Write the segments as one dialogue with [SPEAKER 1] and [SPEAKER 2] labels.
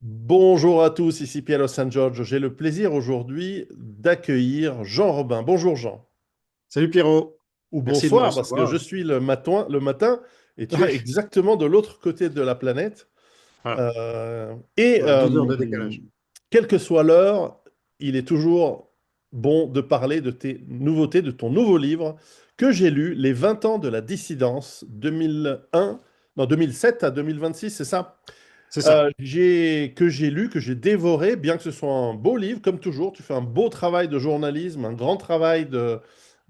[SPEAKER 1] Bonjour à tous, ici Pierre Saint George. J'ai le plaisir aujourd'hui d'accueillir Jean Robin. Bonjour Jean.
[SPEAKER 2] Salut Pierrot,
[SPEAKER 1] Ou
[SPEAKER 2] merci de me
[SPEAKER 1] bonsoir, parce que je
[SPEAKER 2] recevoir.
[SPEAKER 1] suis le matin et tu es
[SPEAKER 2] Ouais,
[SPEAKER 1] exactement de l'autre côté de la planète.
[SPEAKER 2] voilà,
[SPEAKER 1] Et
[SPEAKER 2] on a 12 heures de décalage.
[SPEAKER 1] quelle que soit l'heure, il est toujours bon de parler de tes nouveautés, de ton nouveau livre que j'ai lu, Les 20 ans de la dissidence, 2001, non 2007 à 2026, c'est ça?
[SPEAKER 2] C'est ça.
[SPEAKER 1] Que j'ai lu, que j'ai dévoré, bien que ce soit un beau livre, comme toujours, tu fais un beau travail de journalisme, un grand travail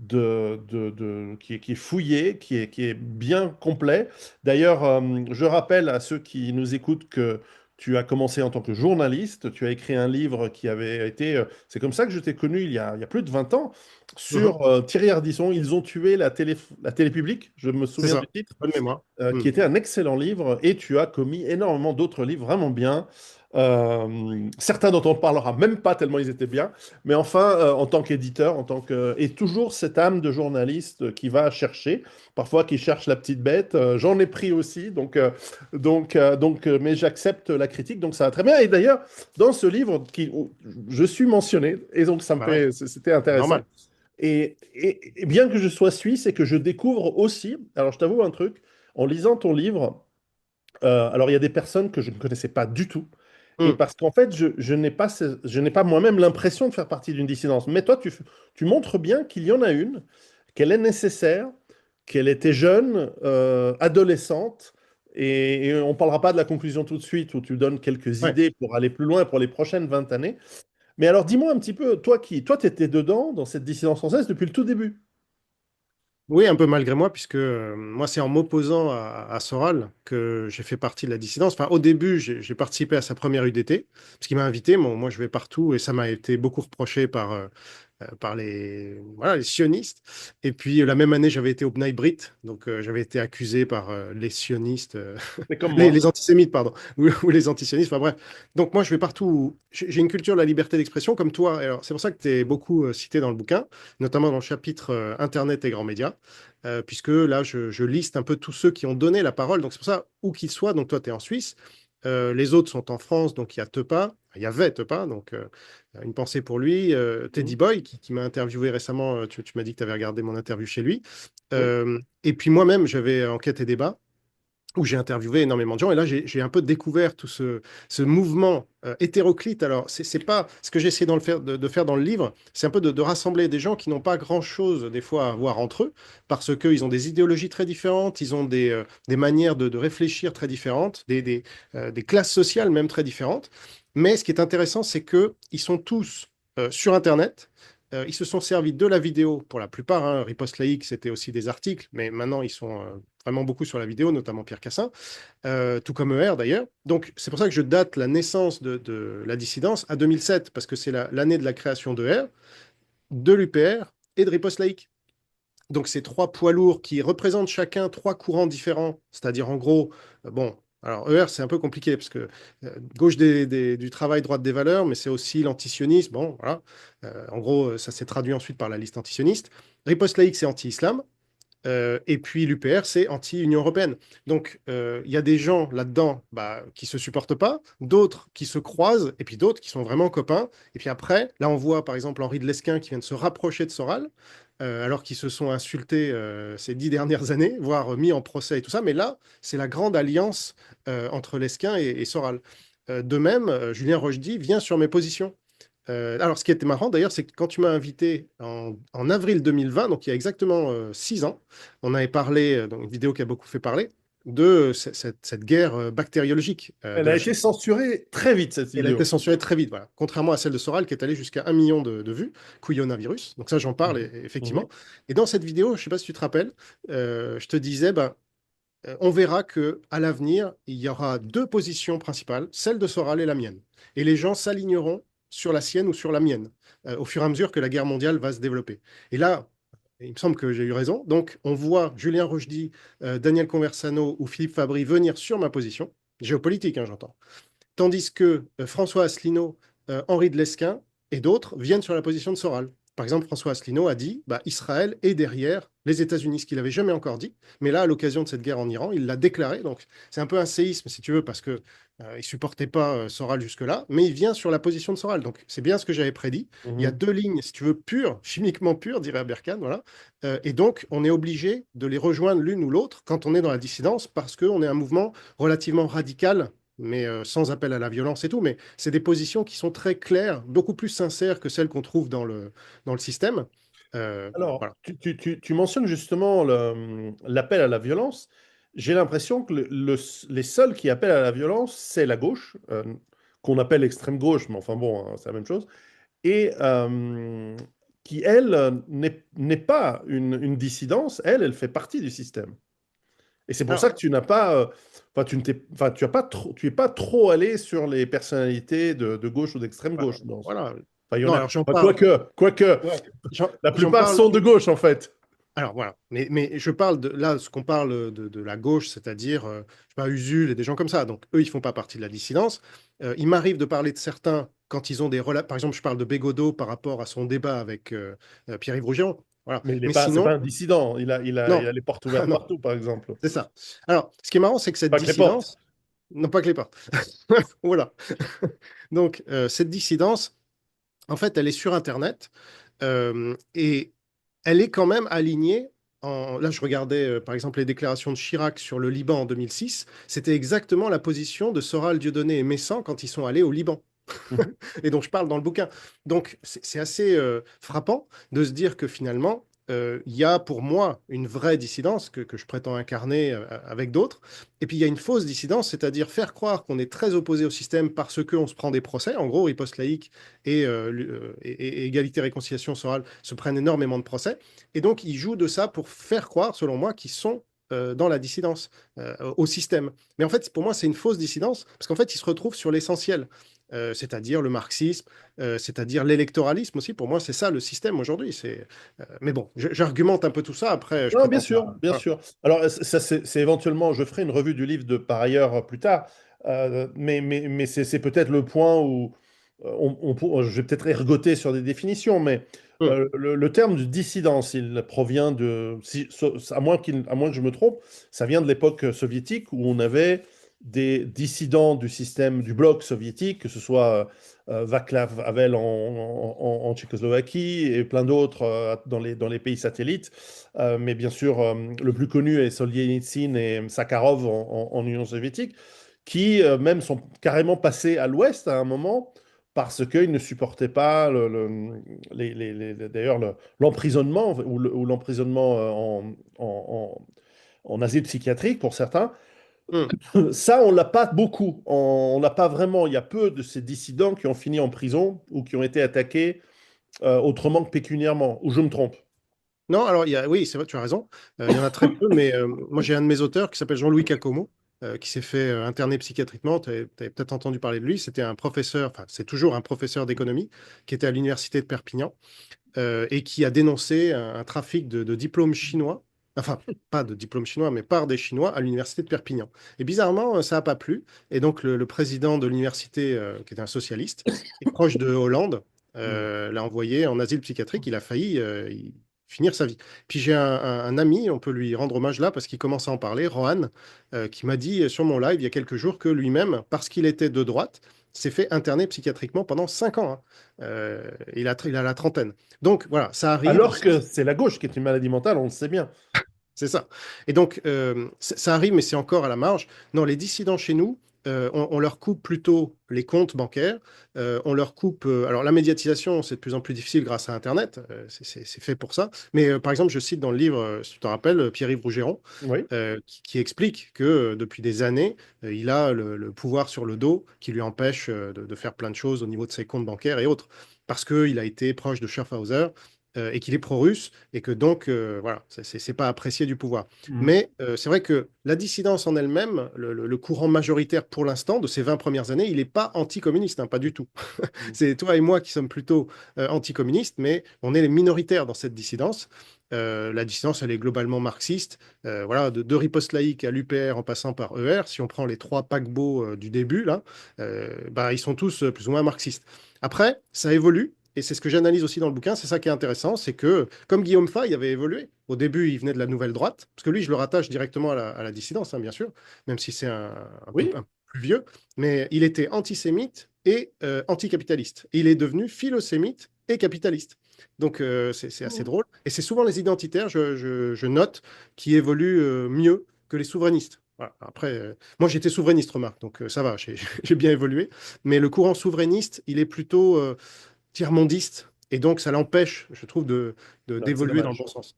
[SPEAKER 1] qui est fouillé, qui est bien complet. D'ailleurs, je rappelle à ceux qui nous écoutent que tu as commencé en tant que journaliste, tu as écrit un livre qui avait été, c'est comme ça que je t'ai connu il y a plus de 20 ans,
[SPEAKER 2] Mhm.
[SPEAKER 1] sur Thierry Ardisson, Ils ont tué la télé publique, je me
[SPEAKER 2] C'est
[SPEAKER 1] souviens du
[SPEAKER 2] ça,
[SPEAKER 1] titre
[SPEAKER 2] bonne mémoire.
[SPEAKER 1] qui
[SPEAKER 2] Mhm.
[SPEAKER 1] était un excellent livre, et tu as commis énormément d'autres livres vraiment bien. Certains dont on ne parlera même pas tellement ils étaient bien, mais enfin, en tant qu'éditeur, et toujours cette âme de journaliste qui va chercher, parfois qui cherche la petite bête. J'en ai pris aussi, mais j'accepte la critique, donc ça va très bien. Et d'ailleurs, dans ce livre, où je suis mentionné, et donc
[SPEAKER 2] Bah ouais,
[SPEAKER 1] c'était
[SPEAKER 2] c'est
[SPEAKER 1] intéressant.
[SPEAKER 2] normal.
[SPEAKER 1] Et bien que je sois suisse et que je découvre aussi, alors je t'avoue un truc, en lisant ton livre, alors il y a des personnes que je ne connaissais pas du tout, et
[SPEAKER 2] Mhm.
[SPEAKER 1] parce qu'en fait, je n'ai pas moi-même l'impression de faire partie d'une dissidence. Mais toi, tu montres bien qu'il y en a une, qu'elle est nécessaire, qu'elle était jeune, adolescente, et on ne parlera pas de la conclusion tout de suite, où tu donnes quelques
[SPEAKER 2] Ouais.
[SPEAKER 1] idées pour aller plus loin pour les prochaines 20 années. Mais alors, dis-moi un petit peu, toi, tu étais dedans, dans cette dissidence française, depuis le tout début.
[SPEAKER 2] Oui, un peu malgré moi, puisque moi, c'est en m'opposant à Soral que j'ai fait partie de la dissidence. Enfin, au début, j'ai participé à sa première UDT, parce qu'il m'a invité. Moi, je vais partout, et ça m'a été beaucoup reproché par voilà, les sionistes. Et puis, la même année, j'avais été au B'nai B'rith, donc j'avais été accusé par les sionistes,
[SPEAKER 1] C'est comme
[SPEAKER 2] les
[SPEAKER 1] moi.
[SPEAKER 2] antisémites, pardon, ou les antisionistes, enfin bref. Donc, moi, je vais partout. J'ai une culture de la liberté d'expression comme toi. Alors, c'est pour ça que tu es beaucoup cité dans le bouquin, notamment dans le chapitre Internet et grands médias, puisque là, je liste un peu tous ceux qui ont donné la parole. Donc, c'est pour ça, où qu'ils soient, donc toi, tu es en Suisse. Les autres sont en France, donc il y a Tepa, il y avait Tepa, donc une pensée pour lui. Teddy
[SPEAKER 1] Mhm.
[SPEAKER 2] Boy, qui m'a interviewé récemment, tu m'as dit que tu avais regardé mon interview chez lui.
[SPEAKER 1] Oui.
[SPEAKER 2] Et puis moi-même, j'avais Enquête et débat, où j'ai interviewé énormément de gens. Et là, j'ai un peu découvert tout ce mouvement hétéroclite. Alors, c'est pas ce que j'ai essayé de faire dans le livre, c'est un peu de rassembler des gens qui n'ont pas grand-chose, des fois, à voir entre eux, parce qu'ils ont des idéologies très différentes, ils ont des manières de réfléchir très différentes, des classes sociales même très différentes. Mais ce qui est intéressant, c'est qu'ils sont tous sur Internet. Ils se sont servis de la vidéo pour la plupart, hein. Riposte laïque, c'était aussi des articles, mais maintenant ils sont vraiment beaucoup sur la vidéo, notamment Pierre Cassin, tout comme ER d'ailleurs. Donc c'est pour ça que je date la naissance de la dissidence à 2007, parce que c'est l'année de la création de d'ER, de l'UPR et de Riposte laïque. Donc ces trois poids lourds qui représentent chacun trois courants différents, c'est-à-dire en gros, bon, alors ER c'est un peu compliqué parce que gauche du travail, droite des valeurs, mais c'est aussi l'antisionisme, bon voilà. En gros, ça s'est traduit ensuite par la liste antisioniste. Riposte laïque c'est anti-islam, et puis l'UPR, c'est anti-Union européenne. Donc, il y a des gens là-dedans bah, qui se supportent pas, d'autres qui se croisent, et puis d'autres qui sont vraiment copains. Et puis après, là, on voit par exemple Henri de Lesquen qui vient de se rapprocher de Soral, alors qu'ils se sont insultés ces 10 dernières années, voire mis en procès et tout ça. Mais là, c'est la grande alliance entre Lesquen et Soral. De même, Julien Rochdy vient sur mes positions. Alors, ce qui était marrant d'ailleurs, c'est que quand tu m'as invité en avril 2020, donc il y a exactement 6 ans, on avait parlé, dans une vidéo qui a beaucoup fait parler, de cette guerre bactériologique
[SPEAKER 1] Elle
[SPEAKER 2] de
[SPEAKER 1] a
[SPEAKER 2] la
[SPEAKER 1] été
[SPEAKER 2] Chine.
[SPEAKER 1] censurée très vite, cette
[SPEAKER 2] Elle a été
[SPEAKER 1] vidéo.
[SPEAKER 2] censurée très vite, voilà. Contrairement à celle de Soral qui est allée jusqu'à 1 million de vues, couillonavirus. Donc ça, j'en parle
[SPEAKER 1] Mhm.
[SPEAKER 2] effectivement.
[SPEAKER 1] Mhm.
[SPEAKER 2] Et dans cette vidéo, je ne sais pas si tu te rappelles, je te disais, ben, on verra que à l'avenir, il y aura deux positions principales, celle de Soral et la mienne. Et les gens s'aligneront sur la sienne ou sur la mienne, au fur et à mesure que la guerre mondiale va se développer. Et là, il me semble que j'ai eu raison. Donc, on voit Julien Rochdy, Daniel Conversano ou Philippe Fabry venir sur ma position, géopolitique, hein, j'entends. Tandis que François Asselineau, Henri de Lesquen et d'autres viennent sur la position de Soral. par exemple, François Asselineau a dit bah, Israël est derrière les États-Unis, ce qu'il n'avait jamais encore dit. Mais là, à l'occasion de cette guerre en Iran, il l'a déclaré. Donc, c'est un peu un séisme, si tu veux, parce que il supportait pas Soral jusque-là, mais il vient sur la position de Soral. Donc, c'est bien ce que j'avais prédit. Il y a
[SPEAKER 1] Mhm.
[SPEAKER 2] deux lignes, si tu veux, pures, chimiquement pures, dirait Aberkan, voilà. Et donc, on est obligé de les rejoindre l'une ou l'autre quand on est dans la dissidence, parce qu'on est un mouvement relativement radical, mais sans appel à la violence et tout. Mais c'est des positions qui sont très claires, beaucoup plus sincères que celles qu'on trouve dans le système.
[SPEAKER 1] Alors,
[SPEAKER 2] Voilà.
[SPEAKER 1] tu mentionnes justement l'appel à la violence. J'ai l'impression que les seuls qui appellent à la violence, c'est la gauche, qu'on appelle extrême gauche, mais enfin bon, hein, c'est la même chose, et qui, elle, n'est pas une dissidence, elle fait partie du système. Et c'est pour ça
[SPEAKER 2] Alors,
[SPEAKER 1] que tu n'as pas, enfin, tu ne t'es, enfin, tu as pas trop, tu es pas trop allé sur les personnalités de gauche ou d'extrême
[SPEAKER 2] bah,
[SPEAKER 1] gauche. Non.
[SPEAKER 2] voilà.
[SPEAKER 1] Enfin, il y en
[SPEAKER 2] Non,
[SPEAKER 1] a,
[SPEAKER 2] alors j'en
[SPEAKER 1] enfin,
[SPEAKER 2] parle.
[SPEAKER 1] quoique,
[SPEAKER 2] Ouais,
[SPEAKER 1] la
[SPEAKER 2] j'en
[SPEAKER 1] plupart
[SPEAKER 2] parle.
[SPEAKER 1] sont de gauche en fait.
[SPEAKER 2] Alors voilà, mais je parle de là, ce qu'on parle de la gauche, c'est-à-dire, je sais pas, Usul et des gens comme ça. Donc eux, ils font pas partie de la dissidence. Il m'arrive de parler de certains quand ils ont des relations. Par exemple, je parle de Bégodeau par rapport à son débat avec Pierre-Yves Rougion. Voilà.
[SPEAKER 1] Mais il est
[SPEAKER 2] Mais
[SPEAKER 1] pas, c'est pas
[SPEAKER 2] sinon,
[SPEAKER 1] un dissident. Il
[SPEAKER 2] non,
[SPEAKER 1] a les portes
[SPEAKER 2] ah
[SPEAKER 1] ouvertes
[SPEAKER 2] non,
[SPEAKER 1] partout, par exemple.
[SPEAKER 2] c'est ça. Alors, ce qui est marrant, c'est que cette
[SPEAKER 1] Pas que les portes.
[SPEAKER 2] dissidence, non pas que les portes. Voilà. Donc, cette dissidence, en fait, elle est sur Internet. Et elle est quand même alignée. Là, je regardais par exemple les déclarations de Chirac sur le Liban en 2006. C'était exactement la position de Soral, Dieudonné et Messant quand ils sont allés au Liban.
[SPEAKER 1] Mhm.
[SPEAKER 2] Et dont je parle dans le bouquin. Donc, c'est assez frappant de se dire que finalement, il y a pour moi une vraie dissidence que je prétends incarner avec d'autres. Et puis, il y a une fausse dissidence, c'est-à-dire faire croire qu'on est très opposé au système parce qu'on se prend des procès. En gros, riposte laïque et égalité réconciliation sorale se prennent énormément de procès. Et donc, ils jouent de ça pour faire croire, selon moi, qu'ils sont dans la dissidence au système. Mais en fait, pour moi, c'est une fausse dissidence parce qu'en fait, ils se retrouvent sur l'essentiel, c'est-à-dire le marxisme, c'est-à-dire l'électoralisme aussi. Pour moi, c'est ça le système aujourd'hui. Mais bon, j'argumente un peu tout ça. Après, je
[SPEAKER 1] Non, bien
[SPEAKER 2] prétends
[SPEAKER 1] sûr,
[SPEAKER 2] pas.
[SPEAKER 1] bien
[SPEAKER 2] Voilà.
[SPEAKER 1] sûr. Alors, ça, c'est éventuellement, je ferai une revue du livre de par ailleurs plus tard. Mais c'est peut-être le point où je vais peut-être ergoter sur des définitions, mais
[SPEAKER 2] Hum,
[SPEAKER 1] le terme de dissidence, il provient à moins que je me trompe, ça vient de l'époque soviétique où on avait des dissidents du système du bloc soviétique, que ce soit Václav Havel en Tchécoslovaquie et plein d'autres dans les pays satellites. Mais bien sûr, le plus connu est Solzhenitsyn et Sakharov en Union soviétique, qui même sont carrément passés à l'Ouest à un moment parce qu'ils ne supportaient pas d'ailleurs l'emprisonnement ou l'emprisonnement en asile psychiatrique pour certains.
[SPEAKER 2] hum.
[SPEAKER 1] Ça, on l'a pas beaucoup. On n'a pas vraiment. Il y a peu de ces dissidents qui ont fini en prison ou qui ont été attaqués autrement que pécuniairement. Ou je me trompe.
[SPEAKER 2] Non, alors, oui, c'est vrai, tu as raison. Il y en a très peu, mais moi, j'ai un de mes auteurs qui s'appelle Jean-Louis Cacomo, qui s'est fait interner psychiatriquement. Tu avais peut-être entendu parler de lui. C'était un professeur, enfin, c'est toujours un professeur d'économie qui était à l'université de Perpignan et qui a dénoncé un trafic de diplômes chinois, enfin, pas de diplômes chinois, mais par des Chinois à l'université de Perpignan. Et bizarrement, ça n'a pas plu. Et donc, le président de l'université, qui est un socialiste, et proche de Hollande, l'a envoyé en asile psychiatrique. Il a failli finir sa vie. Puis j'ai un ami, on peut lui rendre hommage là, parce qu'il commence à en parler, Rohan, qui m'a dit sur mon live il y a quelques jours que lui-même, parce qu'il était de droite, s'est fait interner psychiatriquement pendant 5 ans, hein. Il a la trentaine. Donc voilà, ça arrive,
[SPEAKER 1] Alors que c'est la gauche qui est une maladie mentale, on le sait bien.
[SPEAKER 2] c'est ça. Et donc ça arrive, mais c'est encore à la marge. Non, les dissidents chez nous, on leur coupe plutôt les comptes bancaires, on leur coupe. Alors la médiatisation, c'est de plus en plus difficile grâce à Internet, c'est fait pour ça. Mais par exemple, je cite dans le livre, si tu te rappelles, Pierre-Yves Rougeron,
[SPEAKER 1] Oui.
[SPEAKER 2] qui explique que depuis des années, il a le pouvoir sur le dos qui lui empêche de faire plein de choses au niveau de ses comptes bancaires et autres, parce qu'il a été proche de Schaffhauser et qu'il est pro-russe et que donc, voilà, c'est pas apprécié du pouvoir.
[SPEAKER 1] Mhm.
[SPEAKER 2] Mais c'est vrai que la dissidence en elle-même, le courant majoritaire pour l'instant de ces 20 premières années, il n'est pas anticommuniste, hein, pas du tout. C'est toi et moi qui sommes plutôt anticommunistes, mais on est les minoritaires dans cette dissidence. La dissidence, elle est globalement marxiste. Voilà, de riposte laïque à l'UPR en passant par ER, si on prend les trois paquebots du début, là, bah, ils sont tous plus ou moins marxistes. Après, ça évolue. et c'est ce que j'analyse aussi dans le bouquin, c'est ça qui est intéressant, c'est que comme Guillaume Fay avait évolué, au début il venait de la nouvelle droite, parce que lui je le rattache directement à la dissidence, hein, bien sûr, même si c'est
[SPEAKER 1] Oui,
[SPEAKER 2] un peu plus vieux, mais il était antisémite et anticapitaliste. Et il est devenu philosémite et capitaliste. Donc c'est assez drôle. Et c'est souvent les identitaires, je note, qui évoluent mieux que les souverainistes. Voilà. Après, moi j'étais souverainiste, remarque, donc ça va, j'ai bien évolué. Mais le courant souverainiste, il est plutôt tiers-mondiste, et donc ça l'empêche, je trouve,
[SPEAKER 1] ouais, c'est
[SPEAKER 2] d'évoluer dans le bon
[SPEAKER 1] dommage.
[SPEAKER 2] sens.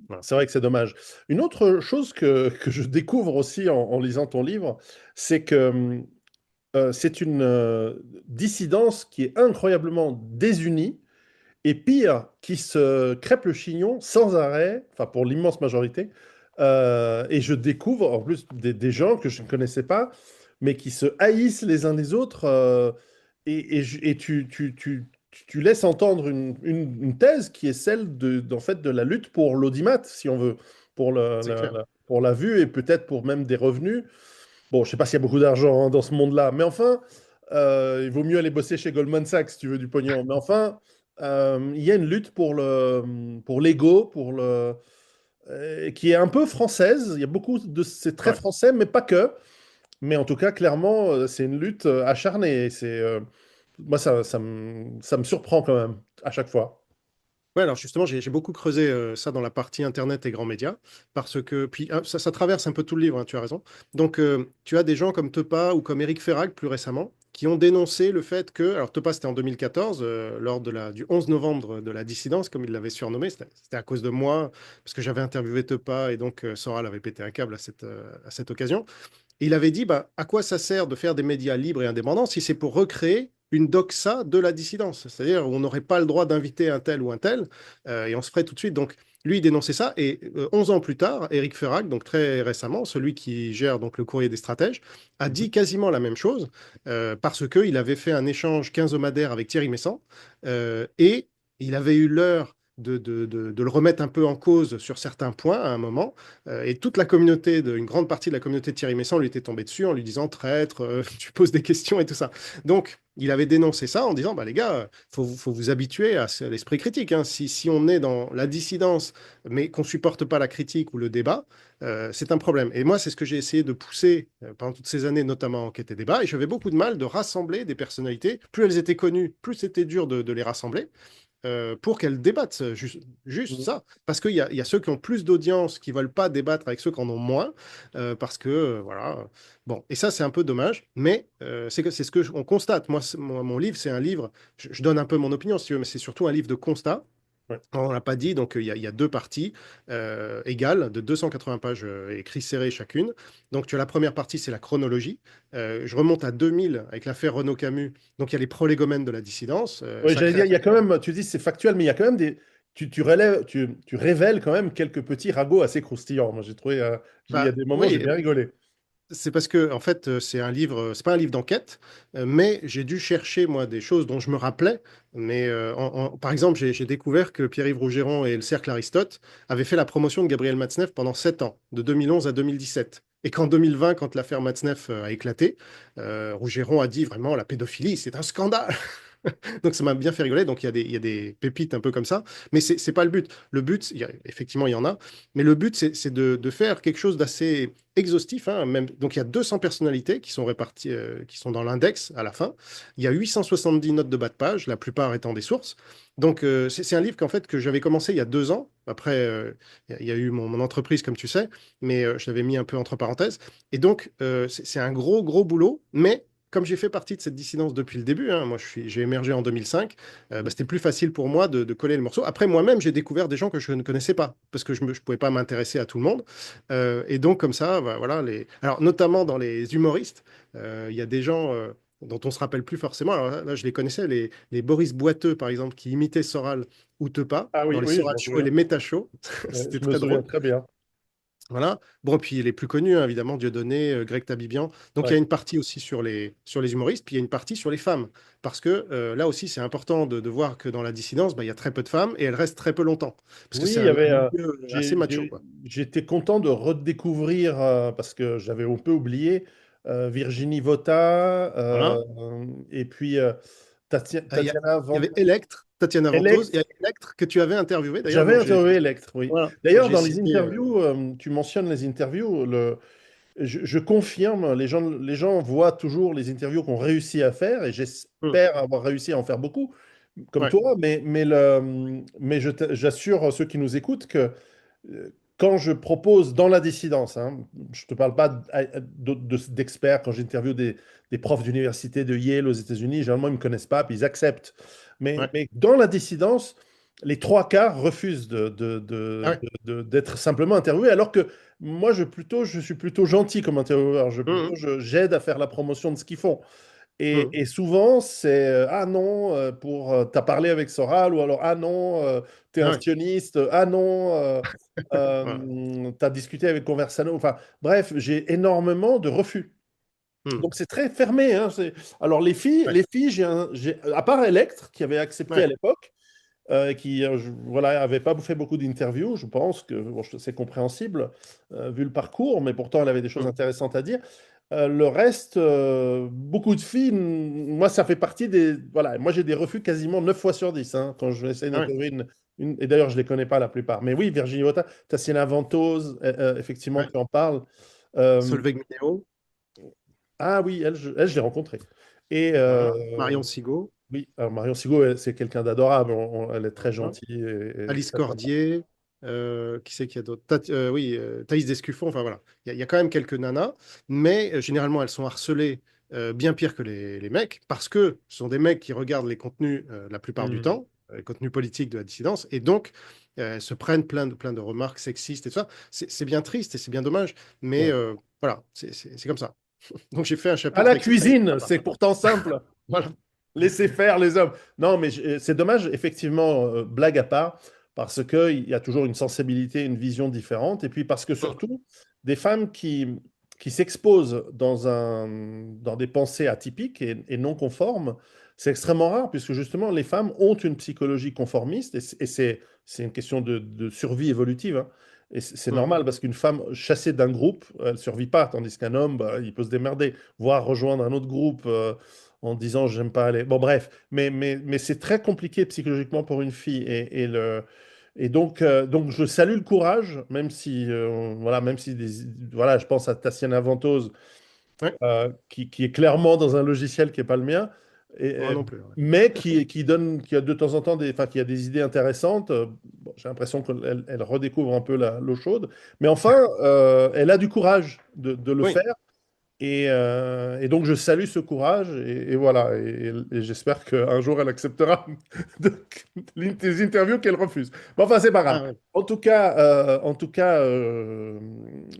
[SPEAKER 2] Voilà.
[SPEAKER 1] C'est vrai que c'est dommage. Une autre chose que je découvre aussi en lisant ton livre, c'est que c'est une dissidence qui est incroyablement désunie et pire, qui se crêpe le chignon sans arrêt, enfin pour l'immense majorité. Et je découvre en plus des gens que je ne connaissais pas, mais qui se haïssent les uns les autres. Et tu laisses entendre une thèse qui est celle en fait, de la lutte pour l'audimat, si on veut, pour,
[SPEAKER 2] C'est clair.
[SPEAKER 1] pour la vue et peut-être pour même des revenus. Bon, je sais pas s'il y a beaucoup d'argent hein, dans ce monde-là, mais enfin, il vaut mieux aller bosser chez Goldman Sachs si tu veux du pognon. Mais enfin, il y a une lutte pour l'ego, qui est un peu française. Il y a beaucoup de, c'est très
[SPEAKER 2] Ouais.
[SPEAKER 1] français, mais pas que. Mais en tout cas, clairement, c'est une lutte acharnée. Moi, ça me surprend quand même à chaque fois.
[SPEAKER 2] Ouais, alors justement, j'ai beaucoup creusé ça dans la partie Internet et grands médias, parce que, puis ça traverse un peu tout le livre, hein, tu as raison. Donc, tu as des gens comme Tepa ou comme Éric Ferrag, plus récemment, qui ont dénoncé le fait que, alors Tepa, c'était en 2014, lors du 11 novembre de la dissidence, comme il l'avait surnommé, c'était à cause de moi, parce que j'avais interviewé Tepa, et donc Soral avait pété un câble à cette occasion. Et il avait dit, bah, à quoi ça sert de faire des médias libres et indépendants si c'est pour recréer une doxa de la dissidence, c'est-à-dire où on n'aurait pas le droit d'inviter un tel ou un tel, et on se ferait tout de suite. Donc, lui, il dénonçait ça, et 11 ans plus tard, Éric Ferrag, donc très récemment, celui qui gère donc le courrier des stratèges, a
[SPEAKER 1] Mhm.
[SPEAKER 2] dit quasiment la même chose, parce qu'il avait fait un échange quinzomadaire avec Thierry Messant, et il avait eu l'heure de le remettre un peu en cause sur certains points à un moment. Et toute la communauté, une grande partie de la communauté de Thierry Messant lui était tombée dessus en lui disant traître, tu poses des questions et tout ça. Donc, il avait dénoncé ça en disant, bah, les gars, faut vous habituer à l'esprit critique, hein. Si on est dans la dissidence, mais qu'on supporte pas la critique ou le débat, c'est un problème. Et moi, c'est ce que j'ai essayé de pousser pendant toutes ces années, notamment en Enquête et débat. Et j'avais beaucoup de mal de rassembler des personnalités. Plus elles étaient connues, plus c'était dur de les rassembler pour qu'elles débattent. Juste
[SPEAKER 1] Mhm.
[SPEAKER 2] ça. Parce qu'il y a ceux qui ont plus d'audience qui ne veulent pas débattre avec ceux qui en ont moins. Parce que, voilà. Bon, et ça, c'est un peu dommage. Mais c'est ce que on constate. Mon livre, c'est un livre. Je donne un peu mon opinion, si tu veux, mais c'est surtout un livre de constat.
[SPEAKER 1] Ouais.
[SPEAKER 2] On ne l'a pas dit, donc il y a deux parties égales de 280 pages écrites serrées chacune. Donc tu as la première partie, c'est la chronologie. Je remonte à 2000 avec l'affaire Renaud-Camus. Donc il y a les prolégomènes de la dissidence,
[SPEAKER 1] Oui,
[SPEAKER 2] sa
[SPEAKER 1] j'allais dire, il y a
[SPEAKER 2] création.
[SPEAKER 1] quand même, tu dis c'est factuel, mais il y a quand même tu révèles quand même quelques petits ragots assez croustillants. Moi, j'ai trouvé, il y a
[SPEAKER 2] Bah,
[SPEAKER 1] des moments où j'ai
[SPEAKER 2] oui,
[SPEAKER 1] bien rigolé.
[SPEAKER 2] c'est parce que en fait, c'est un livre, c'est pas un livre d'enquête, mais j'ai dû chercher moi des choses dont je me rappelais. Mais par exemple, j'ai découvert que Pierre-Yves Rougeron et le Cercle Aristote avaient fait la promotion de Gabriel Matzneff pendant 7 ans, de 2011 à 2017. Et qu'en 2020, quand l'affaire Matzneff a éclaté, Rougeron a dit vraiment la pédophilie, c'est un scandale. Donc ça m'a bien fait rigoler. Donc il y a des pépites un peu comme ça. Mais c'est pas le but. Le but, effectivement, il y en a. Mais le but, c'est de faire quelque chose d'assez exhaustif, hein, même. Donc il y a 200 personnalités qui sont réparties, qui sont dans l'index à la fin. Il y a 870 notes de bas de page, la plupart étant des sources. Donc c'est un livre qu'en fait que j'avais commencé il y a 2 ans. Après, il y a eu mon entreprise, comme tu sais, mais je l'avais mis un peu entre parenthèses. Et donc c'est un gros, gros boulot, mais comme j'ai fait partie de cette dissidence depuis le début, hein, moi j'ai émergé en 2005, bah, c'était plus facile pour moi de coller le morceau. Après, moi-même, j'ai découvert des gens que je ne connaissais pas, parce que je ne pouvais pas m'intéresser à tout le monde. Et donc, comme ça, bah, voilà, alors, notamment dans les humoristes, il y a des gens dont on se rappelle plus forcément. Alors là, je les connaissais, les Boris Boiteux, par exemple, qui imitaient Soral ou Tepa
[SPEAKER 1] Ah
[SPEAKER 2] dans
[SPEAKER 1] oui,
[SPEAKER 2] les
[SPEAKER 1] oui, je
[SPEAKER 2] Soral
[SPEAKER 1] m'en
[SPEAKER 2] Show et
[SPEAKER 1] souviens.
[SPEAKER 2] les Méta Show. C'était
[SPEAKER 1] Je me
[SPEAKER 2] très
[SPEAKER 1] souviens
[SPEAKER 2] drôle.
[SPEAKER 1] très bien.
[SPEAKER 2] Voilà. Bon, puis les plus connus, hein, évidemment, Dieudonné, Greg Tabibian. Donc il y a
[SPEAKER 1] Ouais.
[SPEAKER 2] une partie aussi sur les humoristes, puis il y a une partie sur les femmes. Parce que là aussi, c'est important de voir que dans la dissidence, bah, il y a très peu de femmes et elles restent très peu longtemps. Parce que
[SPEAKER 1] Oui,
[SPEAKER 2] c'est
[SPEAKER 1] il y avait.
[SPEAKER 2] un milieu assez macho, quoi.
[SPEAKER 1] J'étais content de redécouvrir, parce que j'avais un peu oublié, Virginie Vota,
[SPEAKER 2] Voilà.
[SPEAKER 1] et puis
[SPEAKER 2] Il
[SPEAKER 1] Tatiana
[SPEAKER 2] y
[SPEAKER 1] Vent.
[SPEAKER 2] avait Electre, Tatiana Ventose, et Electre que tu avais interviewé d'ailleurs.
[SPEAKER 1] J'avais
[SPEAKER 2] Donc
[SPEAKER 1] interviewé Electre, oui.
[SPEAKER 2] voilà, donc
[SPEAKER 1] D'ailleurs,
[SPEAKER 2] j'ai
[SPEAKER 1] dans les
[SPEAKER 2] signé.
[SPEAKER 1] interviews, tu mentionnes les interviews, je confirme, les gens voient toujours les interviews qu'on réussit à faire et
[SPEAKER 2] Hmm,
[SPEAKER 1] j'espère avoir réussi à en faire beaucoup, comme
[SPEAKER 2] ouais,
[SPEAKER 1] toi, mais j'assure ceux qui nous écoutent que quand je propose dans la dissidence, hein, je ne te parle pas d'experts, quand j'interviewe des profs d'université de Yale aux États-Unis, généralement ils ne me connaissent pas, puis ils acceptent.
[SPEAKER 2] ouais.
[SPEAKER 1] Mais dans la dissidence, les trois quarts refusent
[SPEAKER 2] Ah ouais.
[SPEAKER 1] d'être simplement interviewés, alors que moi, je suis plutôt gentil comme intervieweur.
[SPEAKER 2] Hmm,
[SPEAKER 1] J'aide à faire la promotion de ce qu'ils font.
[SPEAKER 2] hmm,
[SPEAKER 1] Et souvent, c'est ah non, t'as parlé avec Soral, ou alors ah non, t'es
[SPEAKER 2] ah
[SPEAKER 1] un
[SPEAKER 2] ouais,
[SPEAKER 1] sioniste, ah non,
[SPEAKER 2] voilà.
[SPEAKER 1] t'as discuté avec Conversano. Enfin, bref, j'ai énormément de refus.
[SPEAKER 2] Hmm,
[SPEAKER 1] Donc c'est très fermé, hein, Alors
[SPEAKER 2] ouais,
[SPEAKER 1] les filles, à part Electre qui avait accepté à
[SPEAKER 2] ouais,
[SPEAKER 1] l'époque, qui voilà, avait pas fait beaucoup d'interviews, je pense que bon, c'est compréhensible vu le parcours, mais pourtant elle avait des choses
[SPEAKER 2] hmm,
[SPEAKER 1] intéressantes à dire. Le reste, beaucoup de filles, moi ça fait partie des... Voilà, moi j'ai des refus quasiment 9 fois sur 10 hein, quand je vais essayer
[SPEAKER 2] ah ouais,
[SPEAKER 1] d'interviewer et d'ailleurs je les connais pas la plupart. Mais oui, Virginie Hota, Tassiana Ventose, effectivement
[SPEAKER 2] ouais.
[SPEAKER 1] tu en parles. Euh,
[SPEAKER 2] Solveig Minéo,
[SPEAKER 1] ah oui, elle, je l'ai rencontrée. Et
[SPEAKER 2] voilà. Marion Sigaud,
[SPEAKER 1] oui, alors Marion Sigaud, c'est quelqu'un d'adorable. Elle est très
[SPEAKER 2] voilà.
[SPEAKER 1] gentille et
[SPEAKER 2] Alice
[SPEAKER 1] très sympa.
[SPEAKER 2] Cordier, qui c'est qu'il y a d'autres? Oui, Thaïs Descuffon, enfin voilà. Il y a quand même quelques nanas, mais généralement elles sont harcelées bien pire que les mecs, parce que ce sont des mecs qui regardent les contenus la plupart du
[SPEAKER 1] Hmm.
[SPEAKER 2] temps, les contenus politiques de la dissidence, et donc elles se prennent plein de remarques sexistes et tout ça. C'est bien triste et c'est bien dommage, mais
[SPEAKER 1] Ouais.
[SPEAKER 2] voilà, c'est comme ça. Donc j'ai fait un
[SPEAKER 1] À
[SPEAKER 2] chapitre
[SPEAKER 1] la
[SPEAKER 2] exprès.
[SPEAKER 1] cuisine, c'est pourtant simple.
[SPEAKER 2] Voilà.
[SPEAKER 1] Laissez faire les hommes. Non, mais c'est dommage, effectivement, blague à part, parce qu'il y a toujours une sensibilité, une vision différente, et puis parce que surtout, des femmes qui s'exposent dans des pensées atypiques et non conformes, c'est extrêmement rare, puisque justement, les femmes ont une psychologie conformiste, et c'est une question de survie évolutive, hein. Et c'est
[SPEAKER 2] Mm.
[SPEAKER 1] normal, parce qu'une femme chassée d'un groupe, elle ne survit pas, tandis qu'un homme, bah, il peut se démerder, voire rejoindre un autre groupe. En disant j'aime pas aller. Bon, bref, mais c'est très compliqué psychologiquement pour une fille. Donc, je salue le courage, même si, voilà, voilà, je pense à Tatiana Ventose,
[SPEAKER 2] Ouais,
[SPEAKER 1] qui est clairement dans un logiciel qui n'est pas le mien,
[SPEAKER 2] moi non plus. Ouais.
[SPEAKER 1] mais qui a de temps en temps enfin, qui a des idées intéressantes. Bon, j'ai l'impression qu'elle redécouvre un peu l'eau chaude. Mais enfin, elle a du courage de le
[SPEAKER 2] Oui.
[SPEAKER 1] faire. Et donc, je salue ce courage et voilà. Et j'espère qu'un jour, elle acceptera de- des interviews qu'elle refuse. Mais enfin, c'est pas grave.
[SPEAKER 2] Ah, ouais.
[SPEAKER 1] En tout cas,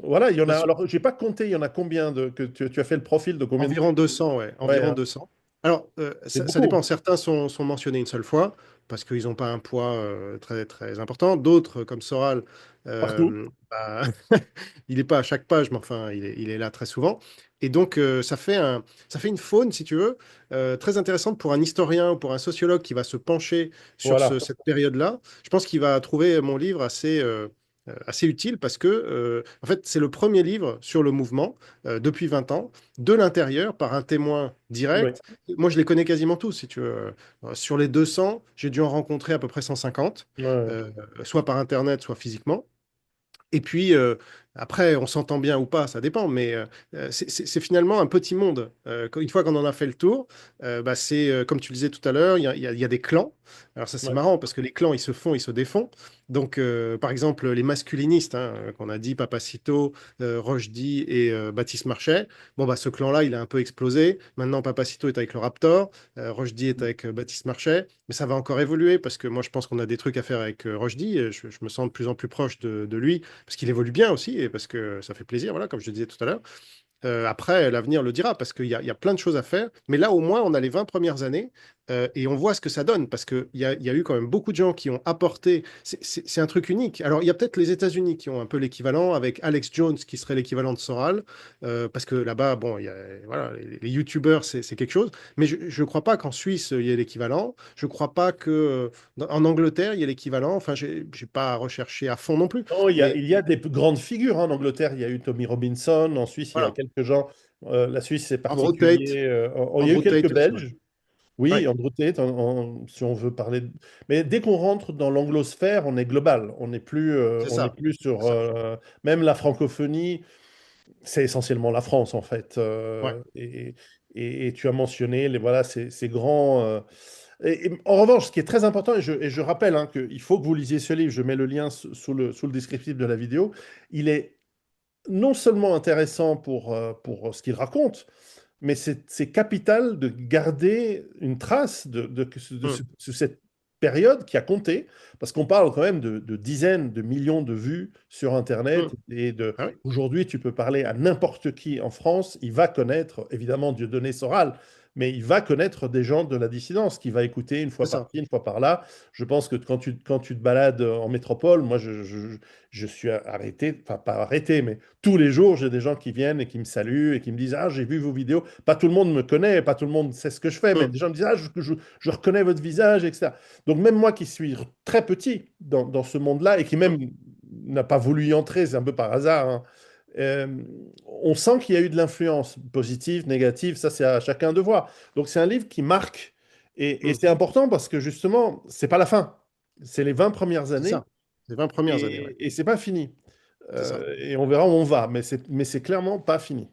[SPEAKER 1] voilà, il y en
[SPEAKER 2] Bah,
[SPEAKER 1] a. Alors, j'ai pas compté, il y en a combien que tu as fait le profil de combien de...
[SPEAKER 2] environ 200, ouais,
[SPEAKER 1] Ouais,
[SPEAKER 2] environ
[SPEAKER 1] hein,
[SPEAKER 2] 200. Alors,
[SPEAKER 1] c'est
[SPEAKER 2] ça dépend.
[SPEAKER 1] beaucoup.
[SPEAKER 2] Certains sont mentionnés une seule fois parce qu'ils n'ont pas un poids très important. D'autres, comme Soral,
[SPEAKER 1] Partout.
[SPEAKER 2] bah, il n'est pas à chaque page, mais enfin, il est là très souvent. Et donc, ça fait une faune, si tu veux, très intéressante pour un historien ou pour un sociologue qui va se pencher sur
[SPEAKER 1] Voilà.
[SPEAKER 2] cette période-là. Je pense qu'il va trouver mon livre assez utile parce que, en fait, c'est le premier livre sur le mouvement depuis 20 ans de l'intérieur par un témoin
[SPEAKER 1] Oui.
[SPEAKER 2] direct. Moi, je les connais quasiment tous, si tu veux. Sur les 200, j'ai dû en rencontrer à peu près 150,
[SPEAKER 1] Ouais.
[SPEAKER 2] euh, soit par Internet, soit physiquement. Et puis, après, on s'entend bien ou pas, ça dépend, mais c'est finalement un petit monde. Une fois qu'on en a fait le tour, bah, c'est, comme tu le disais tout à l'heure, il y a des clans. Alors ça, c'est
[SPEAKER 1] Ouais.
[SPEAKER 2] marrant, parce que les clans, ils se font, ils se défont. Donc, par exemple, les masculinistes, hein, qu'on a dit, Papacito, Rochdy et Baptiste Marchais, bon, bah, ce clan-là, il a un peu explosé. Maintenant, Papacito est avec le Raptor, Rochdy est avec Baptiste Marchais, mais ça va encore évoluer, parce que moi, je pense qu'on a des trucs à faire avec Rochdy, et je me sens de plus en plus proche de lui parce qu'il évolue bien aussi et parce que ça fait plaisir, voilà, comme je le disais tout à l'heure. Après, l'avenir le dira parce qu'il y a plein de choses à faire. Mais là, au moins, on a les 20 premières années et on voit ce que ça donne parce qu'il y a eu quand même beaucoup de gens qui ont apporté. C'est un truc unique. Alors, il y a peut-être les États-Unis qui ont un peu l'équivalent avec Alex Jones qui serait l'équivalent de Soral parce que là-bas, bon, voilà, les YouTubers, c'est quelque chose. Mais je ne crois pas qu'en Suisse, il y ait l'équivalent. Je ne crois pas que en Angleterre, il y ait l'équivalent. Enfin, j'ai pas recherché à fond non plus.
[SPEAKER 1] Non,
[SPEAKER 2] Mais
[SPEAKER 1] il y a des grandes figures, hein. En Angleterre, il y a eu Tommy Robinson. En Suisse, il y a
[SPEAKER 2] voilà.
[SPEAKER 1] quelques gens. La Suisse, c'est
[SPEAKER 2] Andrew Tate.
[SPEAKER 1] particulier. Il y a eu
[SPEAKER 2] Andrew
[SPEAKER 1] quelques
[SPEAKER 2] Tate aussi, ouais.
[SPEAKER 1] Belges. Oui,
[SPEAKER 2] Ouais,
[SPEAKER 1] Andrew Tate, si on veut parler. Mais dès qu'on rentre dans l'anglosphère, on est global.
[SPEAKER 2] c'est
[SPEAKER 1] On n'est
[SPEAKER 2] ça.
[SPEAKER 1] plus
[SPEAKER 2] C'est
[SPEAKER 1] sur.
[SPEAKER 2] ça.
[SPEAKER 1] Même la francophonie, c'est essentiellement la France, en fait.
[SPEAKER 2] Ouais.
[SPEAKER 1] Et tu as mentionné voilà, ces grands. Et en revanche, ce qui est très important, et je rappelle hein, qu'il faut que vous lisiez ce livre, je mets le lien sous le descriptif de la vidéo, il est non seulement intéressant pour ce qu'il raconte, mais c'est capital de garder une trace
[SPEAKER 2] Mm,
[SPEAKER 1] cette période qui a compté, parce qu'on parle quand même de dizaines de millions de vues sur Internet.
[SPEAKER 2] mm.
[SPEAKER 1] Et
[SPEAKER 2] Ah oui,
[SPEAKER 1] aujourd'hui, tu peux parler à n'importe qui en France, il va connaître, évidemment, Dieudonné Soral, mais il va connaître des gens de la dissidence, qui va écouter une
[SPEAKER 2] c'est
[SPEAKER 1] fois
[SPEAKER 2] ça.
[SPEAKER 1] par-ci, une fois par-là. Je pense que quand tu te balades en métropole, moi, je suis arrêté, enfin pas arrêté, mais tous les jours, j'ai des gens qui viennent et qui me saluent et qui me disent, ah, j'ai vu vos vidéos. Pas tout le monde me connaît, pas tout le monde sait ce que je fais, mais
[SPEAKER 2] Mm,
[SPEAKER 1] des gens me disent, ah, je reconnais votre visage, etc. Donc même moi qui suis très petit dans ce monde-là et qui
[SPEAKER 2] mm.
[SPEAKER 1] même n'a pas voulu y entrer, c'est un peu par hasard, hein, euh, on sent qu'il y a eu de l'influence positive, négative, ça c'est à chacun de voir. Donc c'est un livre qui marque et
[SPEAKER 2] Mm.
[SPEAKER 1] c'est important parce que justement, c'est pas la fin. C'est les 20 premières
[SPEAKER 2] C'est
[SPEAKER 1] années
[SPEAKER 2] ça. Les 20 premières années, ouais.
[SPEAKER 1] et c'est pas fini.
[SPEAKER 2] C'est ça.
[SPEAKER 1] Et on verra où on va, mais c'est clairement pas fini.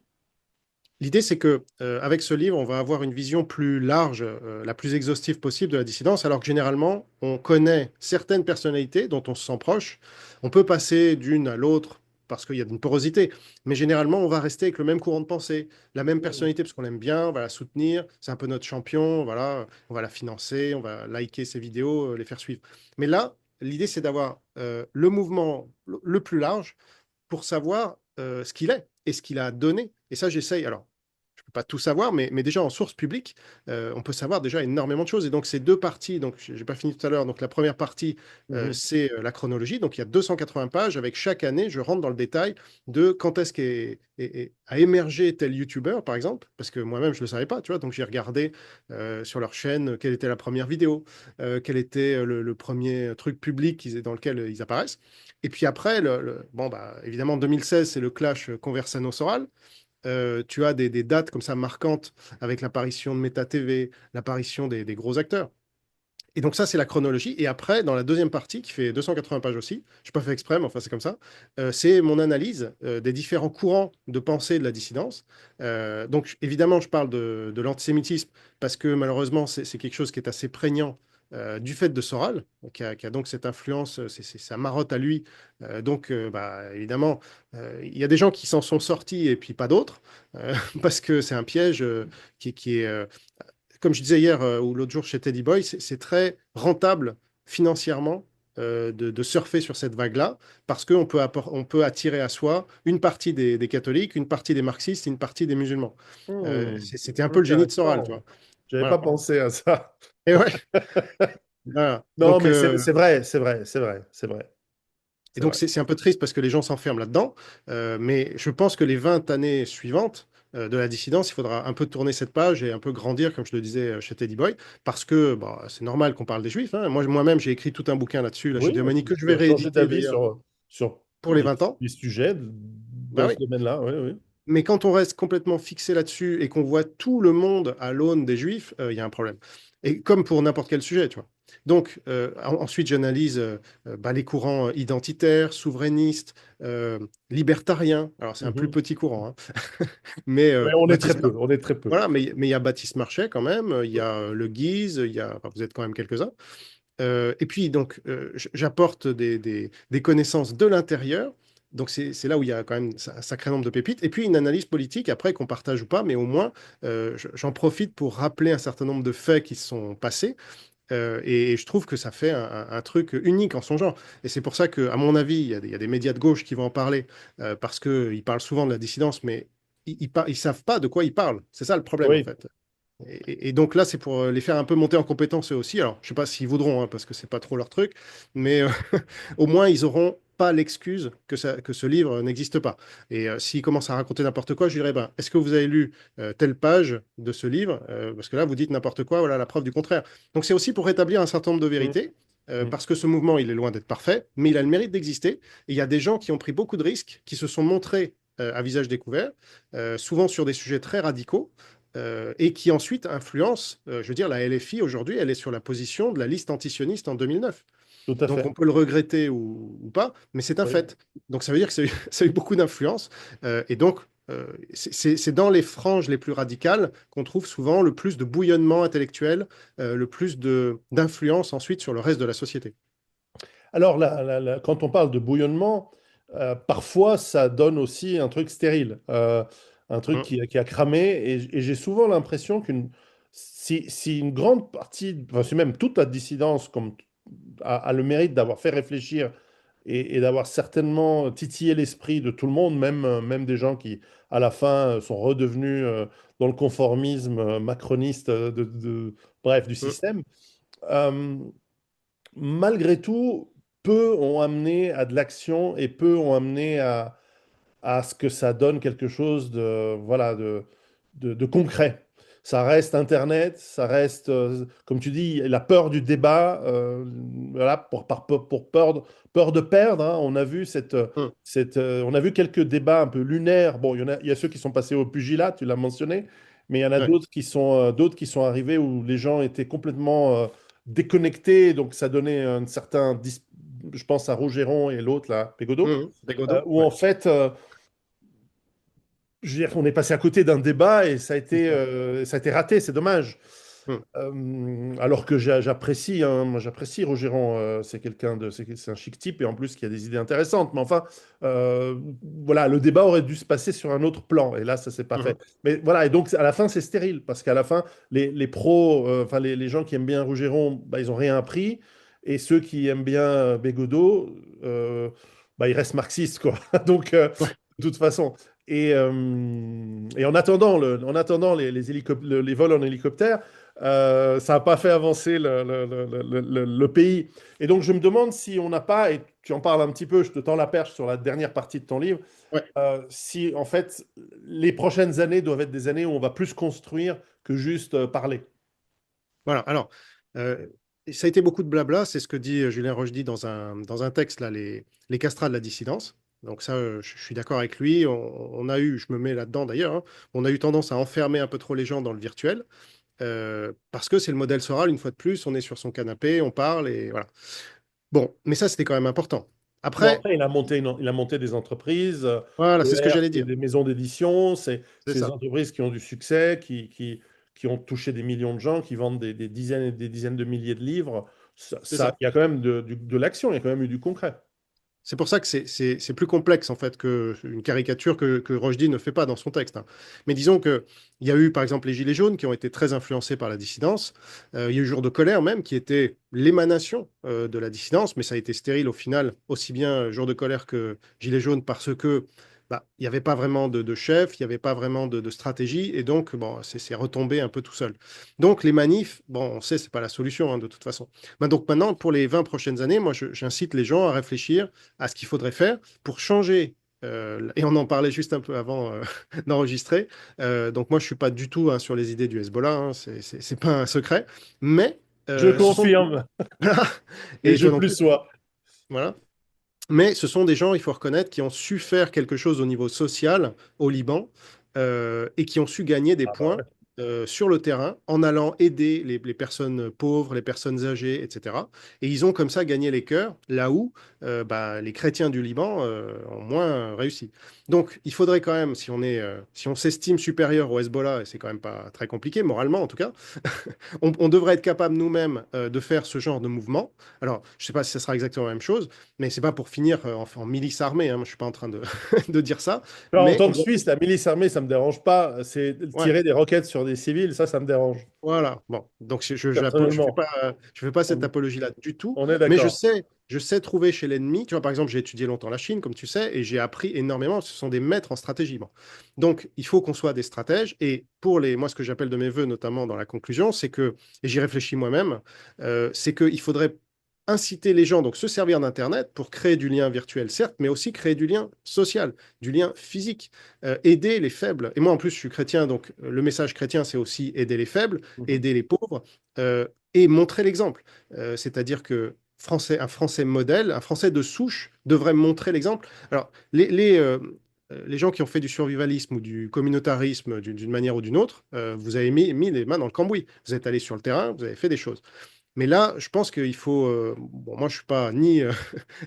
[SPEAKER 2] L'idée, c'est que avec ce livre, on va avoir une vision plus large, la plus exhaustive possible de la dissidence, alors que généralement, on connaît certaines personnalités dont on se sent proche. On peut passer d'une à l'autre parce qu'il y a une porosité, mais généralement, on va rester avec le même courant de pensée, la même
[SPEAKER 1] Mm.
[SPEAKER 2] personnalité parce qu'on l'aime bien, on va la soutenir, c'est un peu notre champion, voilà, on va la financer, on va liker ses vidéos, les faire suivre. Mais là, l'idée, c'est d'avoir le mouvement le plus large pour savoir ce qu'il est et ce qu'il a donné. Et ça, j'essaye. Alors, je ne peux pas tout savoir, mais déjà en source publique, on peut savoir déjà énormément de choses. Et donc, ces deux parties, donc j'ai pas fini tout à l'heure. Donc, la première partie,
[SPEAKER 1] Mhm.
[SPEAKER 2] c'est la chronologie. Donc, il y a 280 pages. Avec chaque année, je rentre dans le détail de quand est-ce a émergé tel YouTuber, par exemple, parce que moi-même, je ne le savais pas, tu vois. Donc, j'ai regardé sur leur chaîne quelle était la première vidéo, quel était le premier truc public dans lequel ils apparaissent. Et puis après, bon, bah, évidemment, 2016, c'est le clash Conversano-Soral. Tu as des dates comme ça marquantes avec l'apparition de Meta TV, l'apparition des gros acteurs. Et donc ça, c'est la chronologie. Et après, dans la deuxième partie, qui fait 280 pages aussi, je n'ai pas fait exprès, mais enfin c'est comme ça, c'est mon analyse des différents courants de pensée de la dissidence. Donc évidemment, je parle de l'antisémitisme, parce que malheureusement, c'est quelque chose qui est assez prégnant du fait de Soral, qui a donc cette influence, c'est sa marotte à lui. Bah, évidemment, il y a des gens qui s'en sont sortis et puis pas d'autres, parce que c'est un piège qui est comme je disais hier ou l'autre jour chez Teddy Boy, c'est très rentable financièrement de surfer sur cette vague-là parce on peut attirer à soi une partie des catholiques, une partie des marxistes et une partie des musulmans.
[SPEAKER 1] Hmm.
[SPEAKER 2] C'était un peu le génie de Soral, tu
[SPEAKER 1] Intéressant.
[SPEAKER 2] vois.
[SPEAKER 1] J'avais pas
[SPEAKER 2] Voilà.
[SPEAKER 1] pensé à ça.
[SPEAKER 2] Et ouais, voilà.
[SPEAKER 1] Non, mais c'est vrai, c'est vrai, c'est vrai, c'est vrai,
[SPEAKER 2] Et
[SPEAKER 1] c'est
[SPEAKER 2] donc,
[SPEAKER 1] vrai.
[SPEAKER 2] c'est un peu triste parce que les gens s'enferment là-dedans. Mais je pense que les 20 années suivantes de la dissidence, il faudra un peu tourner cette page et un peu grandir, comme je le disais chez Teddy Boy, parce que bah, c'est normal qu'on parle des Juifs, hein. Moi-même, j'ai écrit tout un bouquin là-dessus. Là, chez
[SPEAKER 1] Oui,
[SPEAKER 2] Diamani, que je
[SPEAKER 1] tu
[SPEAKER 2] vais
[SPEAKER 1] as changé ta
[SPEAKER 2] rééditer
[SPEAKER 1] vie
[SPEAKER 2] d'ailleurs
[SPEAKER 1] sur
[SPEAKER 2] pour les 20 ans.
[SPEAKER 1] des sujets
[SPEAKER 2] Bah
[SPEAKER 1] dans ce
[SPEAKER 2] oui.
[SPEAKER 1] domaine-là. Oui, oui.
[SPEAKER 2] Mais quand on reste complètement fixé là-dessus et qu'on voit tout le monde à l'aune des Juifs, il y a un problème. Et comme pour n'importe quel sujet, tu vois. Donc, ensuite, j'analyse bah, les courants identitaires, souverainistes, libertariens. Alors, c'est un plus
[SPEAKER 1] Mhm.
[SPEAKER 2] petit courant, hein. Mais
[SPEAKER 1] Ouais, on est très
[SPEAKER 2] Baptiste,
[SPEAKER 1] peu, on est très peu.
[SPEAKER 2] voilà, mais il y a Baptiste Marchais quand même, il y a Le Guise, il y a, enfin, vous êtes quand même quelques-uns. Et puis, donc, j'apporte des connaissances de l'intérieur. Donc, c'est là où il y a quand même un sacré nombre de pépites. Et puis, une analyse politique, après, qu'on partage ou pas, mais au moins, j'en profite pour rappeler un certain nombre de faits qui se sont passés. Et je trouve que ça fait un truc unique en son genre. Et c'est pour ça que, à mon avis, il y a des médias de gauche qui vont en parler, parce qu'ils parlent souvent de la dissidence, mais ils savent pas de quoi ils parlent. C'est ça le problème, en
[SPEAKER 1] Oui,
[SPEAKER 2] fait. Et donc là, c'est pour les faire un peu monter en compétence eux aussi. Alors, je sais pas s'ils voudront, hein, parce que c'est pas trop leur truc, mais au moins, ils auront pas l'excuse que ce livre n'existe pas. Et s'ils commencent à raconter n'importe quoi, je dirais, ben, est-ce que vous avez lu telle page de ce livre? Parce que là, vous dites n'importe quoi, voilà la preuve du contraire. Donc, c'est aussi pour rétablir un certain nombre de
[SPEAKER 1] mm,
[SPEAKER 2] vérités,
[SPEAKER 1] mm.
[SPEAKER 2] parce que ce mouvement, il est loin d'être parfait, mais il a le mérite d'exister. Et il y a des gens qui ont pris beaucoup de risques, qui se sont montrés à visage découvert, souvent sur des sujets très radicaux. et qui ensuite influence, je veux dire, la LFI aujourd'hui, elle est sur la position de la liste antisioniste en 2009.
[SPEAKER 1] Tout à
[SPEAKER 2] Donc on
[SPEAKER 1] fait.
[SPEAKER 2] peut le regretter ou pas, mais c'est un
[SPEAKER 1] Oui.
[SPEAKER 2] fait. Donc ça veut dire que ça a eu, ça a eu beaucoup d'influence. Et donc c'est dans les franges les plus radicales qu'on trouve souvent le plus de bouillonnement intellectuel, le plus d'influence ensuite sur le reste de la société.
[SPEAKER 1] Alors, quand on parle de bouillonnement, parfois ça donne aussi un truc stérile, un truc
[SPEAKER 2] Hum,
[SPEAKER 1] qui a cramé. Et j'ai souvent l'impression si une grande partie, enfin, si même toute la dissidence a le mérite d'avoir fait réfléchir et d'avoir certainement titillé l'esprit de tout le monde, même des gens qui, à la fin, sont redevenus dans le conformisme macroniste bref, du
[SPEAKER 2] hum,
[SPEAKER 1] système. euh, Malgré tout, peu ont amené à de l'action et peu ont amené à ce que ça donne quelque chose voilà, de concret. Ça reste Internet, ça reste, comme tu dis, la peur du débat, voilà, pour peur de perdre, hein. On a vu
[SPEAKER 2] hum.
[SPEAKER 1] on a vu quelques débats un peu lunaires. Bon, il y a ceux qui sont passés au pugilat, tu l'as mentionné, mais il y en a
[SPEAKER 2] Ouais.
[SPEAKER 1] d'autres qui sont arrivés où les gens étaient complètement déconnectés, donc ça donnait un certain, je pense à Rougeron et l'autre là, Pégodeau,
[SPEAKER 2] Bégodeau,
[SPEAKER 1] où en
[SPEAKER 2] ouais.
[SPEAKER 1] fait, je veux dire, on est passé à côté d'un débat et
[SPEAKER 2] C'est ça.
[SPEAKER 1] ça a été raté, c'est dommage.
[SPEAKER 2] Hum,
[SPEAKER 1] Alors que j'apprécie, hein, moi j'apprécie Rogeron, c'est un chic type et en plus qui a des idées intéressantes. Mais enfin, euh, voilà, le débat aurait dû se passer sur un autre plan et là ça s'est pas fait.
[SPEAKER 2] hum,
[SPEAKER 1] Mais voilà, et donc à la fin c'est stérile parce qu'à la fin les pros, enfin les gens qui aiment bien Rougeron, bah, ils ont rien appris et ceux qui aiment bien Bégodeau, bah, ils restent marxistes quoi. Donc
[SPEAKER 2] ouais.
[SPEAKER 1] de toute façon. Et en attendant, les vols en hélicoptère, ça n'a pas fait avancer le pays. Et donc, je me demande si on n'a pas, et tu en parles un petit peu, je te tends la perche sur la dernière partie de ton livre,
[SPEAKER 2] Ouais.
[SPEAKER 1] si en fait, les prochaines années doivent être des années où on va plus construire que juste parler.
[SPEAKER 2] Voilà. Alors, euh, ça a été beaucoup de blabla. C'est ce que dit Julien Rochdy dans un texte, là, les castrats de la dissidence. Donc ça, je suis d'accord avec lui. On a eu, je me mets là-dedans d'ailleurs, hein, on a eu tendance à enfermer un peu trop les gens dans le virtuel. Parce que c'est le modèle Soral, une fois de plus, on est sur son canapé, on parle et voilà. Bon, mais ça, c'était quand même important.
[SPEAKER 1] Bon,
[SPEAKER 2] Après,
[SPEAKER 1] après, il a monté des entreprises,
[SPEAKER 2] voilà, c'est ce que
[SPEAKER 1] ER,
[SPEAKER 2] j'allais
[SPEAKER 1] c'est
[SPEAKER 2] dire.
[SPEAKER 1] des maisons d'édition,
[SPEAKER 2] C'est
[SPEAKER 1] c'est des
[SPEAKER 2] ça,
[SPEAKER 1] entreprises qui ont du succès, qui ont touché des millions de gens, qui vendent des dizaines et des dizaines de milliers de livres.
[SPEAKER 2] c'est ça.
[SPEAKER 1] Il y a quand même de l'action, il y a quand même eu du concret.
[SPEAKER 2] C'est pour ça que c'est plus complexe en fait qu'une caricature que Rochdy ne fait pas dans son texte, hein. Mais disons que il y a eu par exemple les Gilets jaunes qui ont été très influencés par la dissidence. Il y a eu Jour de colère même qui était l'émanation de la dissidence, mais ça a été stérile au final, aussi bien Jour de colère que Gilets jaunes parce que bah, il n'y avait pas vraiment de chef, il n'y avait pas vraiment de stratégie, et donc bon, c'est retombé un peu tout seul. Donc les manifs, bon, on sait c'est pas la solution hein, de toute façon. Donc maintenant, pour les 20 prochaines années, moi j'incite les gens à réfléchir à ce qu'il faudrait faire pour changer. Et on en parlait juste un peu avant d'enregistrer. Donc moi, je suis pas du tout hein, sur les idées du Hezbollah, hein, c'est pas un secret. Mais
[SPEAKER 1] Je
[SPEAKER 2] ce sont
[SPEAKER 1] confirme,
[SPEAKER 2] voilà.
[SPEAKER 1] et
[SPEAKER 2] Et
[SPEAKER 1] je
[SPEAKER 2] toi non
[SPEAKER 1] plus
[SPEAKER 2] plus.
[SPEAKER 1] sois.
[SPEAKER 2] Voilà. Mais ce sont des gens, il faut reconnaître, qui ont su faire quelque chose au niveau social au Liban et qui ont su gagner des
[SPEAKER 1] Ah bah
[SPEAKER 2] points
[SPEAKER 1] ouais.
[SPEAKER 2] sur le terrain en allant aider les personnes pauvres, les personnes âgées, etc. Et ils ont comme ça gagné les cœurs, là où bah, les chrétiens du Liban ont moins réussi. Donc il faudrait quand même, si on s'estime supérieur au Hezbollah, et c'est quand même pas très compliqué, moralement en tout cas, on devrait être capable nous-mêmes de faire ce genre de mouvement. Alors, je ne sais pas si ce sera exactement la même chose, mais c'est pas pour finir en milice armée, hein. Moi, je suis pas en train de, de dire ça,
[SPEAKER 1] Alors, en
[SPEAKER 2] mais
[SPEAKER 1] tant
[SPEAKER 2] on
[SPEAKER 1] que
[SPEAKER 2] doit...
[SPEAKER 1] Suisse, la milice armée, ça me dérange pas. C'est
[SPEAKER 2] Ouais,
[SPEAKER 1] tirer des roquettes sur des civils, ça me dérange,
[SPEAKER 2] voilà. Bon, donc
[SPEAKER 1] personnellement.
[SPEAKER 2] je fais pas cette
[SPEAKER 1] On,
[SPEAKER 2] apologie-là du tout,
[SPEAKER 1] on est
[SPEAKER 2] mais
[SPEAKER 1] d'accord.
[SPEAKER 2] je sais trouver chez l'ennemi. Tu vois, par exemple, j'ai étudié longtemps la Chine, comme tu sais, et j'ai appris énormément. Ce sont des maîtres en stratégie. Bon. Donc, il faut qu'on soit des stratèges. Et pour moi, ce que j'appelle de mes voeux, notamment dans la conclusion, c'est que, et j'y réfléchis moi-même, c'est qu'il faudrait inciter les gens, donc se servir d'Internet pour créer du lien virtuel, certes, mais aussi créer du lien social, du lien physique, aider les faibles. Et moi, en plus, je suis chrétien, donc le message chrétien, c'est aussi aider les faibles,
[SPEAKER 1] Mhm.
[SPEAKER 2] aider les pauvres et montrer l'exemple. C'est-à-dire que un Français modèle, un Français de souche devrait montrer l'exemple. Alors, les gens qui ont fait du survivalisme ou du communautarisme d'une manière ou d'une autre, vous avez mis les mains dans le cambouis. Vous êtes allé sur le terrain, vous avez fait des choses. Mais là, je pense qu'il faut. Bon, moi, je suis pas ni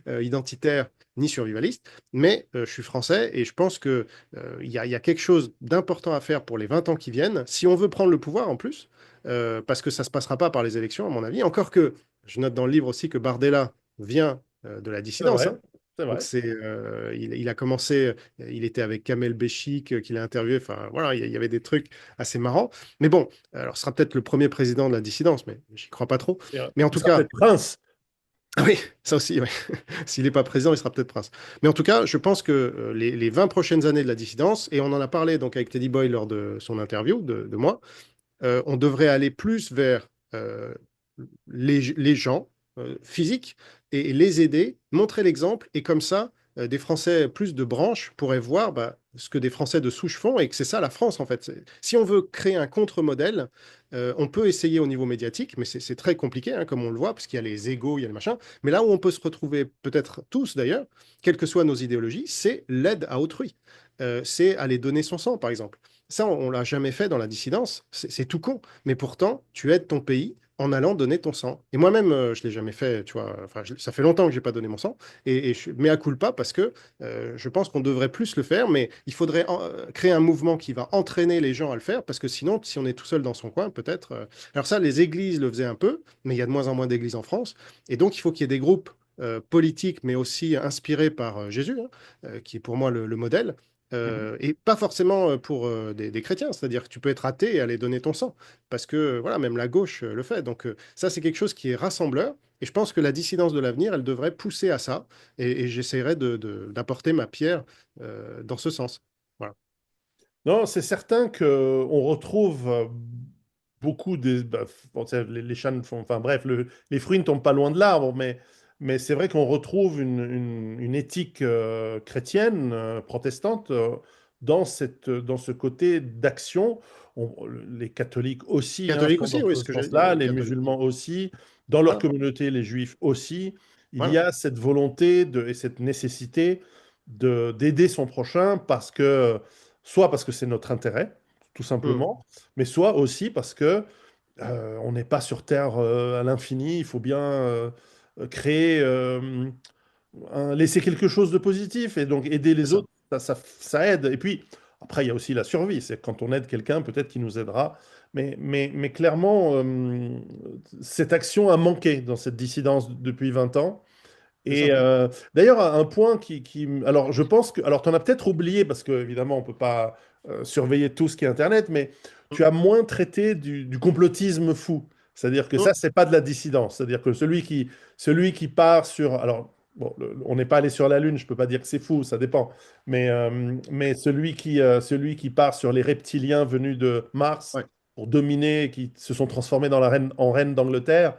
[SPEAKER 2] identitaire ni survivaliste, mais je suis français et je pense que il y a quelque chose d'important à faire pour les 20 ans qui viennent, si on veut prendre le pouvoir en plus, parce que ça se passera pas par les élections, à mon avis. Encore que, je note dans le livre aussi que Bardella vient de la
[SPEAKER 1] C'est
[SPEAKER 2] dissidence,
[SPEAKER 1] vrai,
[SPEAKER 2] hein.
[SPEAKER 1] c'est
[SPEAKER 2] Donc
[SPEAKER 1] vrai.
[SPEAKER 2] il a commencé, il était avec Kamel Béchik qu'il a interviewé. Enfin voilà, il y avait des trucs assez marrants. Mais bon, alors ce sera peut-être le premier président de la dissidence, mais j'y crois pas trop. Mais en
[SPEAKER 1] Il
[SPEAKER 2] tout
[SPEAKER 1] sera
[SPEAKER 2] cas,
[SPEAKER 1] peut-être prince.
[SPEAKER 2] ah oui, ça aussi, ouais. S'il n'est pas président, il sera peut-être prince. Mais en tout cas, je pense que les 20 prochaines années de la dissidence, et on en a parlé donc avec Teddy Boy lors de son interview de moi, on devrait aller plus vers les gens physiques et les aider, montrer l'exemple, et comme ça, des Français plus de branches pourraient voir bah, ce que des Français de souche font, et que c'est ça la France en fait. Si on veut créer un contre-modèle, on peut essayer au niveau médiatique, mais c'est très compliqué, hein, comme on le voit, parce qu'il y a les égos, il y a le machin. Mais là où on peut se retrouver, peut-être tous d'ailleurs, quelles que soient nos idéologies, c'est l'aide à autrui. C'est aller donner son sang, par exemple. Ça, on l'a jamais fait dans la dissidence. C'est tout con. Mais pourtant, tu aides ton pays en allant donner ton sang. Et moi-même, je l'ai jamais fait, tu vois. Enfin, ça fait longtemps que j'ai pas donné mon sang. Et je mets à culpa parce que je pense qu'on devrait plus le faire, mais il faudrait créer un mouvement qui va entraîner les gens à le faire, parce que sinon, si on est tout seul dans son coin, peut-être. Alors ça, les églises le faisaient un peu, mais il y a de moins en moins d'églises en France. Et donc, il faut qu'il y ait des groupes politiques, mais aussi inspirés par Jésus, hein, qui est pour moi le modèle.
[SPEAKER 1] Mhm.
[SPEAKER 2] Et pas forcément pour des chrétiens, c'est-à-dire que tu peux être athée et aller donner ton sang, parce que voilà, même la gauche le fait. Donc ça, c'est quelque chose qui est rassembleur, et je pense que la dissidence de l'avenir, elle devrait pousser à ça, et j'essaierai d'apporter ma pierre dans ce sens. Voilà.
[SPEAKER 1] Non, c'est certain que on retrouve beaucoup des. Bah, bon, les chats ne font. Enfin bref, les fruits ne tombent pas loin de l'arbre, mais c'est vrai qu'on retrouve une éthique chrétienne, protestante, dans ce côté d'action. Les catholiques aussi hein,
[SPEAKER 2] Catholique
[SPEAKER 1] sont
[SPEAKER 2] aussi,
[SPEAKER 1] dans
[SPEAKER 2] oui,
[SPEAKER 1] ce
[SPEAKER 2] ce que j'allais dire,
[SPEAKER 1] sens-là,
[SPEAKER 2] les
[SPEAKER 1] les
[SPEAKER 2] catholiques.
[SPEAKER 1] musulmans aussi, dans leur
[SPEAKER 2] Voilà,
[SPEAKER 1] communauté, les juifs aussi. Il y
[SPEAKER 2] voilà.
[SPEAKER 1] a cette volonté et cette nécessité d'aider son prochain soit parce que c'est notre intérêt, tout
[SPEAKER 2] Hmm,
[SPEAKER 1] simplement, mais soit aussi parce que on n'est pas sur Terre à l'infini. Il faut bien créer, laisser quelque chose de positif et donc aider
[SPEAKER 2] c'est
[SPEAKER 1] les
[SPEAKER 2] ça.
[SPEAKER 1] autres, ça aide. Et puis après, il y a aussi la survie. C'est quand on aide quelqu'un, peut-être qu'il nous aidera. Mais clairement, cette action a manqué dans cette dissidence depuis 20 ans.
[SPEAKER 2] C'est
[SPEAKER 1] Et
[SPEAKER 2] ça.
[SPEAKER 1] d'ailleurs, un point alors, je pense que... Alors, tu en as peut-être oublié, parce que évidemment, on ne peut pas surveiller tout ce qui est Internet, mais
[SPEAKER 2] Hmm,
[SPEAKER 1] tu as moins traité du complotisme fou. C'est-à-dire que
[SPEAKER 2] hmm,
[SPEAKER 1] ça, c'est pas de la dissidence. C'est-à-dire que celui qui part sur... Alors, bon, on n'est pas allé sur la Lune, je peux pas dire que c'est fou, ça dépend. Mais celui qui part sur les reptiliens venus de Mars
[SPEAKER 2] ouais.
[SPEAKER 1] pour dominer, qui se sont transformés en reine d'Angleterre,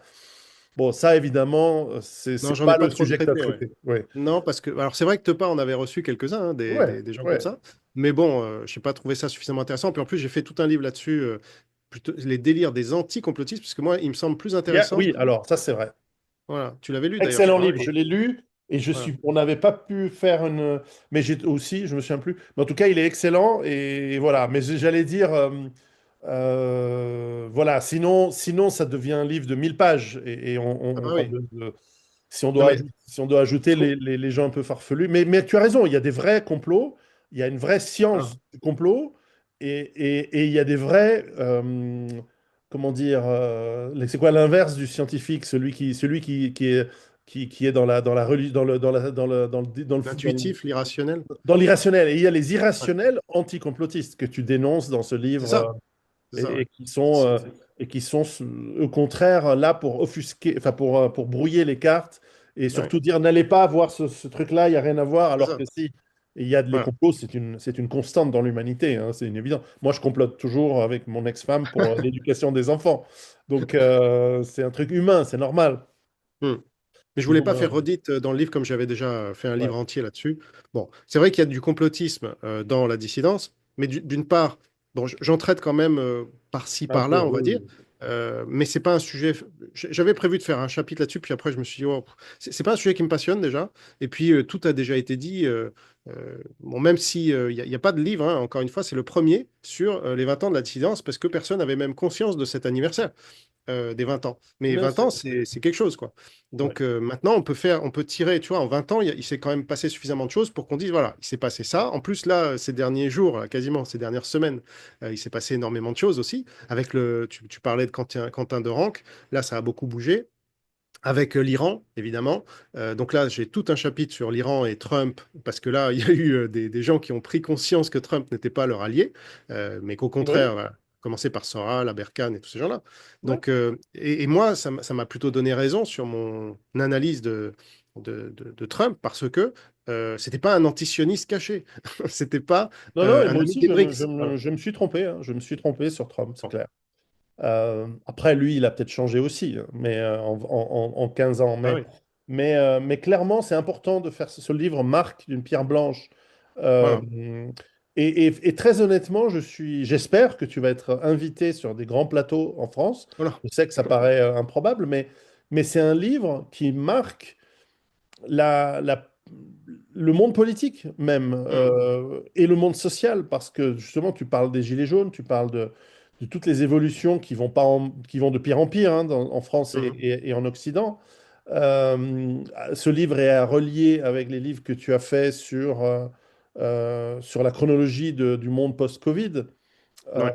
[SPEAKER 1] bon, ça, évidemment,
[SPEAKER 2] Non,
[SPEAKER 1] c'est
[SPEAKER 2] j'en ai
[SPEAKER 1] pas
[SPEAKER 2] pas
[SPEAKER 1] le
[SPEAKER 2] trop
[SPEAKER 1] sujet que tu as
[SPEAKER 2] traité, ouais.
[SPEAKER 1] traité. Ouais,
[SPEAKER 2] Non, parce que, alors c'est vrai que Tepa, on avait reçu quelques-uns, hein,
[SPEAKER 1] ouais,
[SPEAKER 2] des gens comme
[SPEAKER 1] ouais.
[SPEAKER 2] ça, mais bon, je n'ai pas trouvé ça suffisamment intéressant. Puis en plus, j'ai fait tout un livre là-dessus, plutôt les délires des anti-complotistes, parce que moi, il me semble plus intéressant.
[SPEAKER 1] Oui, alors, ça, c'est vrai.
[SPEAKER 2] Voilà, tu l'avais lu d'ailleurs, je
[SPEAKER 1] Excellent
[SPEAKER 2] crois, hein,
[SPEAKER 1] livre, je l'ai lu et
[SPEAKER 2] voilà.
[SPEAKER 1] on n'avait pas pu faire une. Mais j'ai aussi, je me souviens plus. Mais en tout cas, il est excellent et voilà. Mais j'allais dire, voilà, sinon, ça devient un livre de 1000 pages et
[SPEAKER 2] Ah
[SPEAKER 1] on
[SPEAKER 2] bah
[SPEAKER 1] parle
[SPEAKER 2] oui. Non mais
[SPEAKER 1] si on doit ajouter
[SPEAKER 2] ce qu'on-
[SPEAKER 1] les gens un peu farfelus. Mais tu as raison, il y a des vrais complots, il y a une vraie
[SPEAKER 2] voilà.
[SPEAKER 1] science du complot et il y a des vrais, comment dire, c'est quoi l'inverse du scientifique, qui est dans la religion,
[SPEAKER 2] L'intuitif, l'irrationnel.
[SPEAKER 1] dans l'irrationnel. Et il y a les
[SPEAKER 2] Ouais.
[SPEAKER 1] irrationnels anticomplotistes que tu dénonces dans ce
[SPEAKER 2] C'est
[SPEAKER 1] livre
[SPEAKER 2] ça, c'est ça, ouais.
[SPEAKER 1] et qui sont au contraire là pour offusquer, enfin pour brouiller les cartes et
[SPEAKER 2] Ouais,
[SPEAKER 1] surtout dire n'allez pas voir ce truc-là, il n'y a rien à voir,
[SPEAKER 2] c'est
[SPEAKER 1] alors
[SPEAKER 2] ça.
[SPEAKER 1] que si. Et il y a les
[SPEAKER 2] Voilà.
[SPEAKER 1] complots, c'est une constante dans l'humanité, hein, c'est une évidence. Moi, je complote toujours avec mon ex-femme pour l'éducation des enfants. Donc, c'est un truc humain, c'est normal.
[SPEAKER 2] Hmm. Mais je voulais
[SPEAKER 1] Bon,
[SPEAKER 2] pas faire
[SPEAKER 1] ben,
[SPEAKER 2] redite dans le livre comme j'avais déjà fait un
[SPEAKER 1] ouais.
[SPEAKER 2] livre entier là-dessus. Bon, c'est vrai qu'il y a du complotisme dans la dissidence, mais d'une part, bon, j'en traite quand même par-ci,
[SPEAKER 1] Un peu,
[SPEAKER 2] par-là, on va dire.
[SPEAKER 1] oui.
[SPEAKER 2] Mais c'est pas un sujet. J'avais prévu de faire un chapitre là-dessus, puis après je me suis dit, oh, c'est pas un sujet qui me passionne déjà. Et puis tout a déjà été dit. bon, même si il y a pas de livre, hein, encore une fois, c'est le premier sur les 20 ans de la dissidence, parce que personne n'avait même conscience de cet anniversaire des 20 ans. Mais
[SPEAKER 1] Mais
[SPEAKER 2] 20 ans, c'est quelque chose, quoi.
[SPEAKER 1] ouais.
[SPEAKER 2] Donc maintenant, on peut tirer, tu vois, en 20 ans, il s'est quand même passé suffisamment de choses pour qu'on dise, voilà, il s'est passé ça. En plus, là, ces derniers jours, quasiment ces dernières semaines, il s'est passé énormément de choses aussi. Avec tu parlais de Quentin de Ranc, là, ça a beaucoup bougé. Avec l'Iran, évidemment. Donc là, j'ai tout un chapitre sur l'Iran et Trump, parce que là, il y a eu des gens qui ont pris conscience que Trump n'était pas leur allié, mais qu'au
[SPEAKER 1] Oui,
[SPEAKER 2] contraire, voilà, commencer par Soral, Aberkan et tous ces gens-là.
[SPEAKER 1] ouais.
[SPEAKER 2] Donc, et moi, ça m'a plutôt donné raison sur mon analyse de Trump, parce que c'était pas un antisioniste caché. C'était pas
[SPEAKER 1] Non, non, et
[SPEAKER 2] un
[SPEAKER 1] moi
[SPEAKER 2] ami
[SPEAKER 1] aussi,
[SPEAKER 2] des BRICS. Voilà.
[SPEAKER 1] je me suis trompé, hein. Je me suis trompé sur Trump, c'est
[SPEAKER 2] Bon,
[SPEAKER 1] clair. Après, lui, il a peut-être changé aussi, hein, mais en 15 ans.
[SPEAKER 2] ah oui,
[SPEAKER 1] Mais clairement, c'est important de faire ce livre marque d'une pierre blanche. Euh,
[SPEAKER 2] voilà.
[SPEAKER 1] et très honnêtement, j'espère que tu vas être invité sur des grands plateaux en France.
[SPEAKER 2] Voilà.
[SPEAKER 1] Je sais que ça paraît improbable, mais c'est un livre qui marque la, la- le monde politique même
[SPEAKER 2] Hmm,
[SPEAKER 1] et le monde social, parce que justement, tu parles des Gilets jaunes, tu parles de toutes les évolutions qui vont, pas qui vont de pire en pire hein, en France
[SPEAKER 2] hmm,
[SPEAKER 1] et en Occident. Ce livre est à relier avec les livres que tu as faits sur la chronologie du monde post-Covid
[SPEAKER 2] ouais.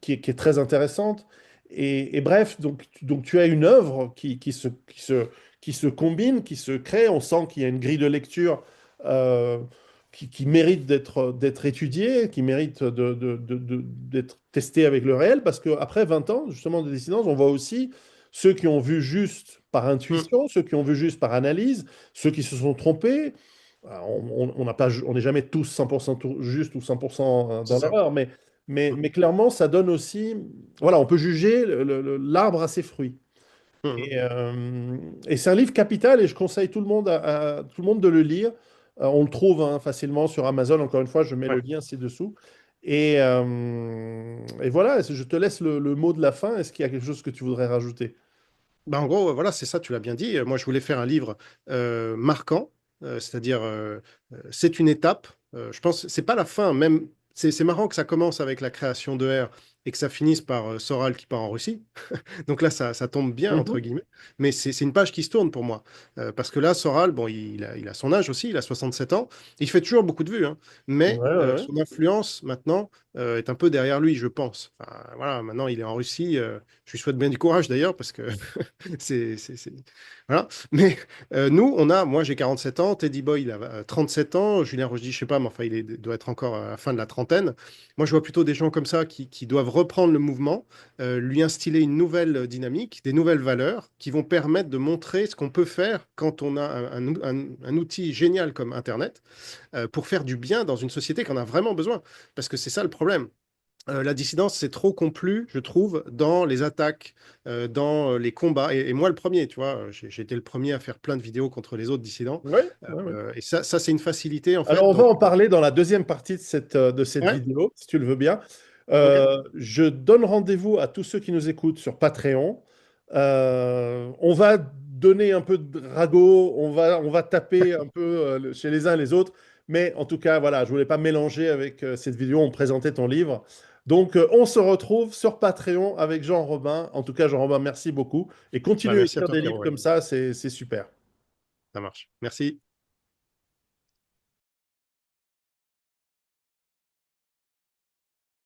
[SPEAKER 1] qui est très intéressante. Et bref, donc tu as une œuvre qui se combine, qui se crée. On sent qu'il y a une grille de lecture euh, qui mérite d'être étudiée, qui mérite d'être testée avec le réel, parce qu'après 20 ans, justement, de dissidence, on voit aussi ceux qui ont vu juste par
[SPEAKER 2] Hmm,
[SPEAKER 1] intuition, ceux qui ont vu juste par analyse, ceux qui se sont trompés. On n'a pas, on n'est jamais tous 100% juste ou 100%
[SPEAKER 2] c'est
[SPEAKER 1] dans
[SPEAKER 2] ça.
[SPEAKER 1] l'erreur,
[SPEAKER 2] Hmm,
[SPEAKER 1] mais clairement, ça donne aussi, voilà, on peut juger l'arbre à ses fruits.
[SPEAKER 2] hmm,
[SPEAKER 1] Et c'est un livre capital et je conseille tout le monde tout le monde de le lire. On le trouve hein, facilement sur Amazon. Encore une fois, je mets le
[SPEAKER 2] ouais.
[SPEAKER 1] lien ci-dessous. Et voilà, je te laisse le mot de la fin. Est-ce qu'il y a quelque chose que tu voudrais rajouter?
[SPEAKER 2] Ben, en gros, voilà, c'est ça, tu l'as bien dit. Moi, je voulais faire un livre marquant, c'est-à-dire, c'est une étape. Je pense, c'est pas la fin, même. C'est marrant que ça commence avec la création de R et que ça finisse par Soral qui part en Russie. Donc là, ça tombe bien, entre
[SPEAKER 1] Mhm.
[SPEAKER 2] guillemets. Mais c'est une page qui se tourne pour moi. Parce que là, Soral, bon, il a son âge aussi, il a 67 ans. Il fait toujours beaucoup de vues, hein.
[SPEAKER 1] Ouais,
[SPEAKER 2] Mais
[SPEAKER 1] ouais, ouais.
[SPEAKER 2] son influence, maintenant, est un peu derrière lui, je pense. Enfin, voilà, maintenant, il est en Russie. Je lui souhaite bien du courage, d'ailleurs, parce que Voilà. Mais nous, moi, j'ai 47 ans. Teddy Boy, il a 37 ans. Julien Rochdy, je sais pas, mais enfin, doit être encore à la fin de la trentaine. Moi, je vois plutôt des gens comme ça qui doivent reprendre le mouvement, lui instiller une nouvelle dynamique, des nouvelles valeurs qui vont permettre de montrer ce qu'on peut faire quand on a un outil génial comme Internet pour faire du bien dans une société qu'on a vraiment besoin. Parce que c'est ça le problème. La dissidence, c'est trop complu, je trouve, dans les attaques, dans les combats. Et moi, le premier, tu vois, j'ai été le premier à faire plein de vidéos contre les autres dissidents.
[SPEAKER 1] Ouais, ouais, ouais.
[SPEAKER 2] Et ça c'est une facilité, en
[SPEAKER 1] Alors,
[SPEAKER 2] fait.
[SPEAKER 1] on va
[SPEAKER 2] Donc,
[SPEAKER 1] en parler dans la deuxième partie de cette
[SPEAKER 2] ouais,
[SPEAKER 1] vidéo, si tu le veux bien.
[SPEAKER 2] ok.
[SPEAKER 1] Je donne rendez-vous à tous ceux qui nous écoutent sur Patreon. On va donner un peu de ragot, on va taper un peu chez les uns et les autres. Mais en tout cas, voilà, je voulais pas mélanger avec cette vidéo, on présentait ton livre. Donc, on se retrouve sur Patreon avec Jean Robin. En tout cas, Jean Robin, merci beaucoup. Et
[SPEAKER 2] Bah,
[SPEAKER 1] continue à
[SPEAKER 2] merci à
[SPEAKER 1] écrire
[SPEAKER 2] toi,
[SPEAKER 1] des livres
[SPEAKER 2] Pierrot. Ouais,
[SPEAKER 1] comme ça, c'est super.
[SPEAKER 2] ça marche. Merci.